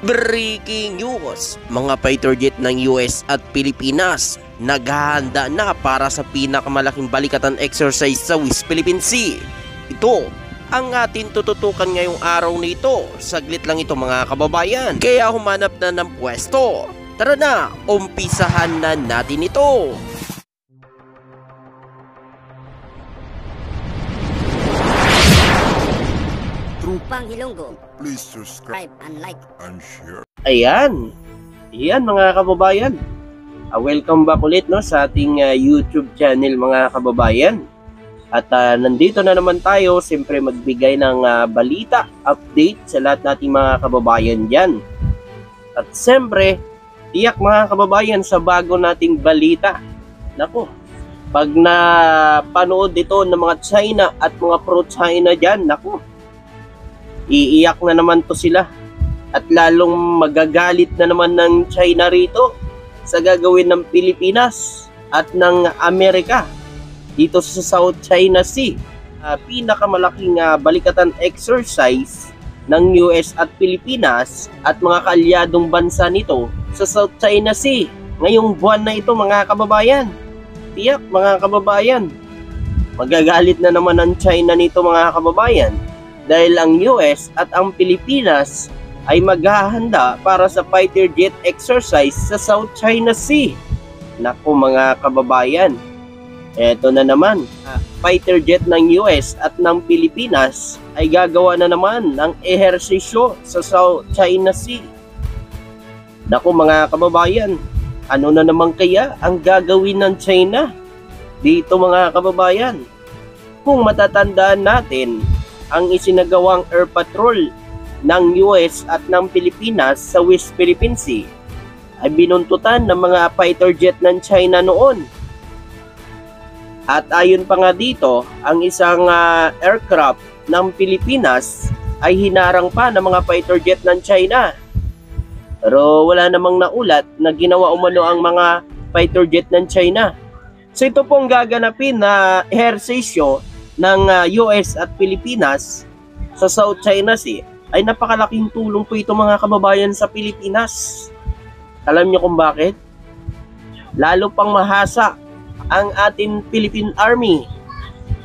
Breaking news! Mga fighter jet ng US at Pilipinas naghahanda na para sa pinakamalaking balikatan exercise sa West Philippine Sea. Ito ang atin tututukan ngayong araw na ito. Saglit lang ito mga kababayan, kaya humanap na ng pwesto. Tara na, umpisahan na natin ito. Trupang Hilonggo, Please subscribe and like. and share. Ayan mga kababayan. Welcome back ulit sa ating YouTube channel mga kababayan. At nandito na naman tayo siyempre magbigay ng balita, update sa lahat nating mga kababayan dyan. At siyempre, tiyak mga kababayan sa bago nating balita. Naku, pag napanood ito ng mga China at mga pro-China dyan, naku, iiyak na naman to sila. At lalong magagalit na naman ng China rito sa gagawin ng Pilipinas at ng Amerika dito sa South China Sea. Pinakamalaking balikatan exercise ng US at Pilipinas at mga kaalyadong bansa nito sa South China Sea ngayong buwan na ito mga kababayan. Tiyak mga kababayan, magagalit na naman ang China nito mga kababayan dahil ang US at ang Pilipinas ay maghahanda para sa fighter jet exercise sa South China Sea. Naku mga kababayan, eto na naman, fighter jet ng US at ng Pilipinas ay gagawa na naman ng ehersisyo sa South China Sea. Naku mga kababayan, ano na naman kaya ang gagawin ng China dito mga kababayan? Kung matatandaan natin, ang isinagawang air patrol ng US at ng Pilipinas sa West Philippine Sea ay binuntutan ng mga fighter jet ng China noon. At ayon pa nga dito, ang isang aircraft ng Pilipinas ay hinarang pa ng mga fighter jet ng China. Pero wala namang naulat na ginawa umano ang mga fighter jet ng China. So ito pong gaganapin na ehersisyo ng US at Pilipinas sa South China Sea ay napakalaking tulong po ito mga kababayan sa Pilipinas. Alam niyo kung bakit? Lalo pang mahasa ang ating Philippine Army,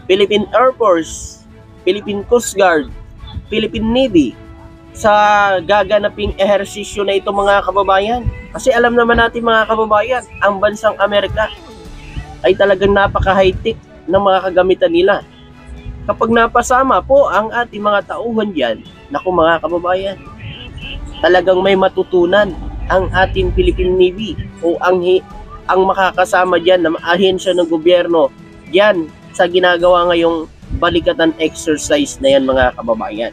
Philippine Air Force, Philippine Coast Guard, Philippine Navy sa gaganaping ehersisyo na ito mga kababayan. Kasi alam naman natin mga kababayan, ang bansang Amerika ay talagang napaka-high-tech ng mga kagamitan nila. Kapag napasama po ang ating mga tauhan diyan, naku mga kababayan, talagang may matutunan ang ating Philippine Navy o ang makakasama diyan na ahensya ng gobyerno diyan sa ginagawa ngayong balikatan exercise na yan mga kababayan.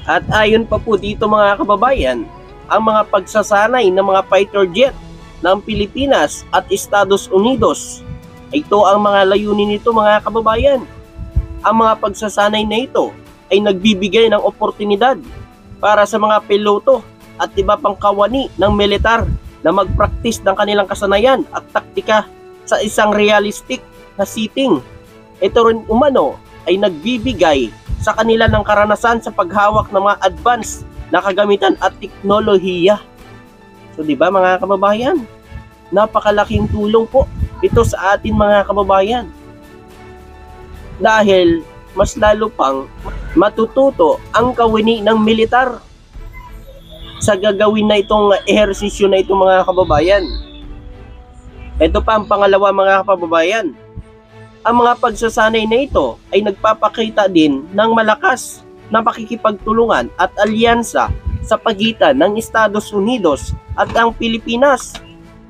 At ayon pa po dito mga kababayan, ang mga pagsasanay ng mga fighter jet ng Pilipinas at Estados Unidos, ito ang mga layunin nito mga kababayan. Ang mga pagsasanay na ito ay nagbibigay ng oportunidad para sa mga piloto at iba pang kawani ng militar na mag-practice ng kanilang kasanayan at taktika sa isang realistic na setting. Ito rin umano ay nagbibigay sa kanila ng karanasan sa paghawak ng mga advanced na kagamitan at teknolohiya. So di ba mga kababayan, napakalaking tulong po ito sa atin mga kababayan. Dahil mas lalo pang matututo ang kawani ng militar sa gagawin na itong ehersisyo na ito mga kababayan. Ito pa ang pangalawa mga kababayan. Ang mga pagsasanay na ito ay nagpapakita din ng malakas na pakikipagtulungan at alyansa sa pagitan ng Estados Unidos at ang Pilipinas.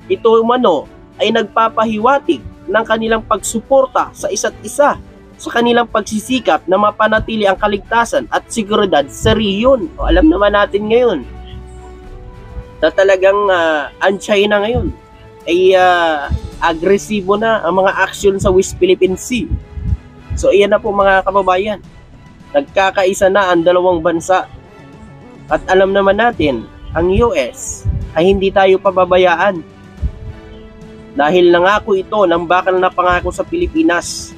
Ito umano ay nagpapahiwatig ng kanilang pagsuporta sa isa't isa sa kanilang pagsisikap na mapanatili ang kaligtasan at seguridad sa rehiyon. Alam naman natin ngayon na talagang ang China ngayon ay agresibo na ang mga aksyon sa West Philippine Sea. So iyan na po mga kababayan, nagkakaisa na ang dalawang bansa. At alam naman natin, ang US ay hindi tayo pababayaan dahil nangako ito ng bakal na pangako sa Pilipinas.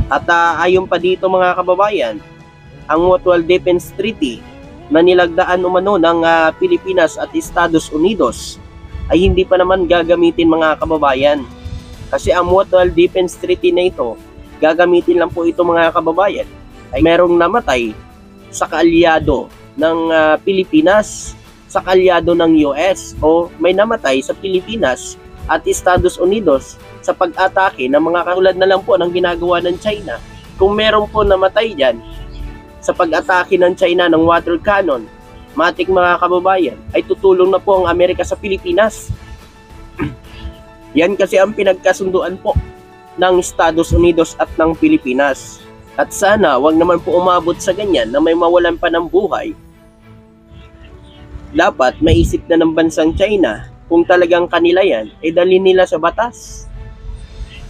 At ayon pa dito mga kababayan, ang Mutual Defense Treaty na nilagdaan umano ng Pilipinas at Estados Unidos ay hindi pa naman gagamitin mga kababayan. Kasi ang Mutual Defense Treaty na ito, gagamitin lang po ito mga kababayan ay merong namatay sa kaalyado ng Pilipinas, sa kaalyado ng US, o may namatay sa Pilipinas at Estados Unidos sa pag-atake ng mga katulad na lang po ng ginagawa ng China. Kung meron po namatay dyan sa pag-atake ng China ng water cannon, matik mga kababayan, ay tutulong na po ang Amerika sa Pilipinas. Yan kasi ang pinagkasunduan po ng Estados Unidos at ng Pilipinas. At sana wag naman po umabot sa ganyan na may mawalan pa ng buhay. Dapat maisip na ng bansang China kung talagang kanila yan, ay dalhin nila sa batas.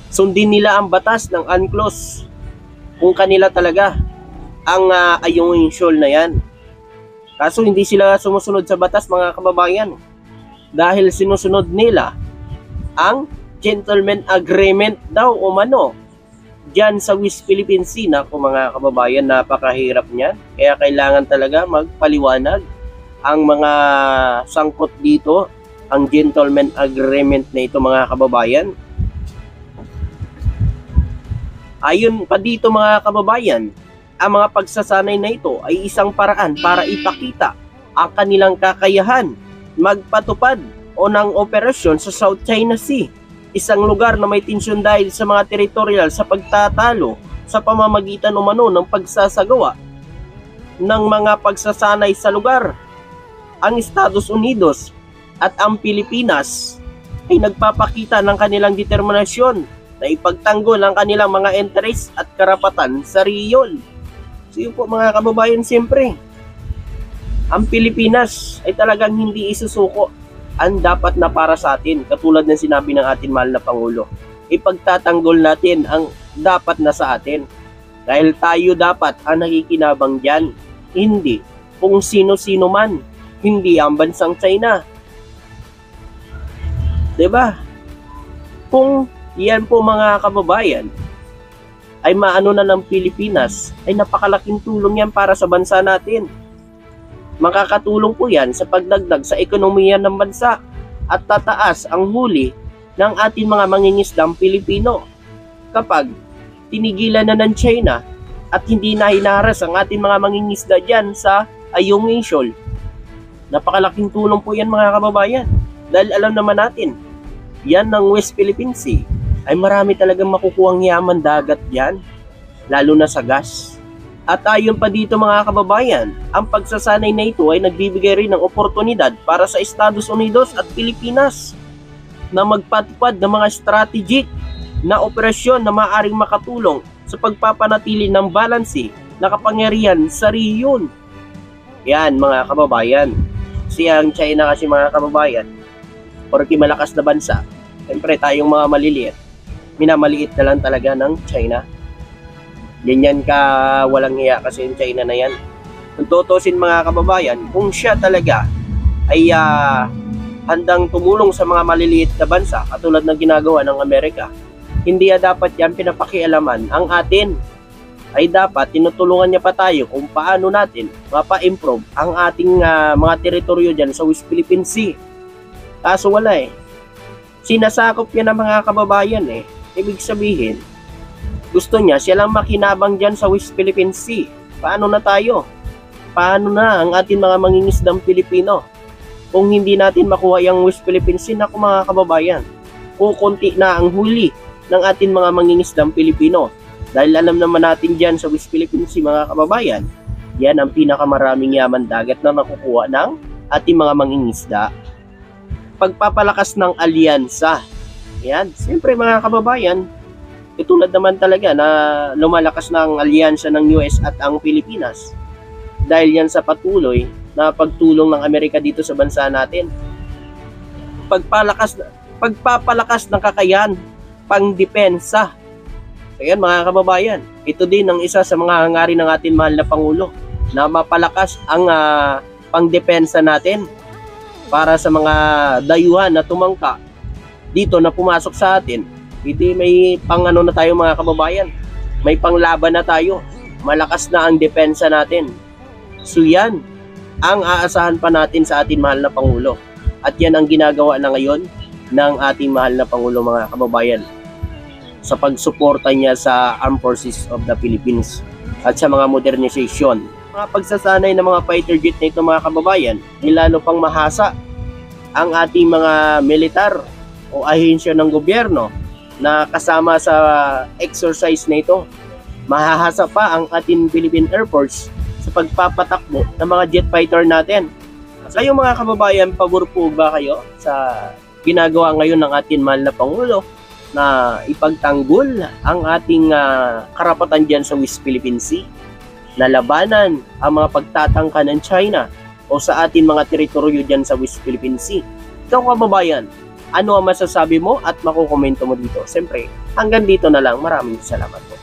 Sundin nila ang batas ng UNCLOS kung kanila talaga ang Ayungin Shoal na yan. Kaso hindi sila sumusunod sa batas mga kababayan. Dahil sinusunod nila ang Gentleman Agreement daw umano dyan sa West Philippine Sea. Naku mga kababayan, napakahirap niyan. Kaya kailangan talaga magpaliwanag ang mga sangkot dito, ang Gentleman Agreement na ito mga kababayan. Ayon pa dito mga kababayan, ang mga pagsasanay na ito ay isang paraan para ipakita ang kanilang kakayahan magpatupad o ng operasyon sa South China Sea, isang lugar na may tensyon dahil sa mga territorial sa pagtatalo sa pamamagitan umano ng pagsasagawa ng mga pagsasanay sa lugar. Ang Estados Unidos at ang Pilipinas ay nagpapakita ng kanilang determinasyon na ipagtanggol ang kanilang mga interes at karapatan sa rehiyon. So yun po mga kababayan, siyempre, ang Pilipinas ay talagang hindi isusuko ang dapat na para sa atin. Katulad ng sinabi ng ating mahal na Pangulo, ipagtatanggol natin ang dapat na sa atin. Dahil tayo dapat ang nakikinabang dyan, hindi kung sino-sino man, hindi ang bansang China. Diba? Kung yan po mga kababayan ay maano na ng Pilipinas, ay napakalaking tulong yan para sa bansa natin. Makakatulong po yan sa pagdagdag sa ekonomiya ng bansa at tataas ang huli ng ating mga mangingisdang Pilipino. Kapag tinigilan na ng China at hindi na hinaharas ang ating mga mangingisda dyan sa Ayungin Shoal, napakalaking tulong po yan mga kababayan. Dahil alam naman natin, yan ng West Philippine Sea ay marami talagang makukuhang yaman dagat yan, lalo na sa gas. At ayon pa dito mga kababayan, ang pagsasanay na ito ay nagbibigay rin ng oportunidad para sa Estados Unidos at Pilipinas na magpatupad ng mga strategic na operasyon na maaaring makatulong sa pagpapanatili ng balanse na kapangyarihan sa rehiyon. Yan mga kababayan. Siyang China kasi mga kababayan, porke malakas na bansa, siyempre tayong mga maliliit, minamaliit na lang talaga ng China. Ganyan ka walang hiya kasi yung China na yan. Kung tutusin mga kababayan, kung siya talaga ay handang tumulong sa mga maliliit na bansa katulad ng ginagawa ng Amerika, hindi dapat yan pinapakialaman ang atin. Ay dapat tinutulungan niya pa tayo kung paano natin mapa-improve ang ating mga teritoryo dyan sa West Philippine Sea. Kaso wala eh. Sinasakop niya ng mga kababayan eh. Ibig sabihin, gusto niya siya lang makinabang dyan sa West Philippine Sea. Paano na tayo? Paano na ang ating mga mangingisdang Pilipino? Kung hindi natin makuha yung West Philippine Sea, naku mga kababayan, kukunti na ang huli ng ating mga mangingisdang Pilipino. Dahil alam naman natin dyan sa West Philippine Sea mga kababayan, yan ang pinakamaraming yaman dagat na nakukuha ng ating mga mangingisda. Pagpapalakas ng alyansa. Yan, siyempre mga kababayan, tulad naman talaga na lumalakas na ang alyansa ng US at ang Pilipinas. Dahil yan sa patuloy na pagtulong ng Amerika dito sa bansa natin. Pagpapalakas ng kakayahan, pangdepensa. Ayan mga kababayan, ito din ang isa sa mga hangarin ng ating mahal na Pangulo na mapalakas ang pangdepensa natin para sa mga dayuhan na tumangka dito na pumasok sa atin. Hindi may pang na tayo mga kababayan, may panglaban na tayo, malakas na ang depensa natin. So yan, ang aasahan pa natin sa ating mahal na Pangulo. At yan ang ginagawa na ngayon ng ating mahal na Pangulo, mga kababayan, sa pagsuporta niya sa Armed Forces of the Philippines at sa mga modernization. Mga pagsasanay ng mga fighter jet na ito, mga kababayan, lalo pang mahasa ang ating mga militar o ahensya ng gobyerno na kasama sa exercise na ito. Mahahasa pa ang ating Philippine Air Force sa pagpapatakbo ng mga jet fighter natin. Kayo, mga kababayan, pabor po ba kayo sa ginagawa ngayon ng ating mahal na Pangulo na ipagtanggol ang ating karapatan dyan sa West Philippine Sea, na labanan ang mga pagtatangka ng China o sa ating mga teritoryo dyan sa West Philippine Sea? Ikaw, kababayan, ano ang masasabi mo at makukomento mo dito? Siyempre, hanggang dito na lang. Maraming salamat po.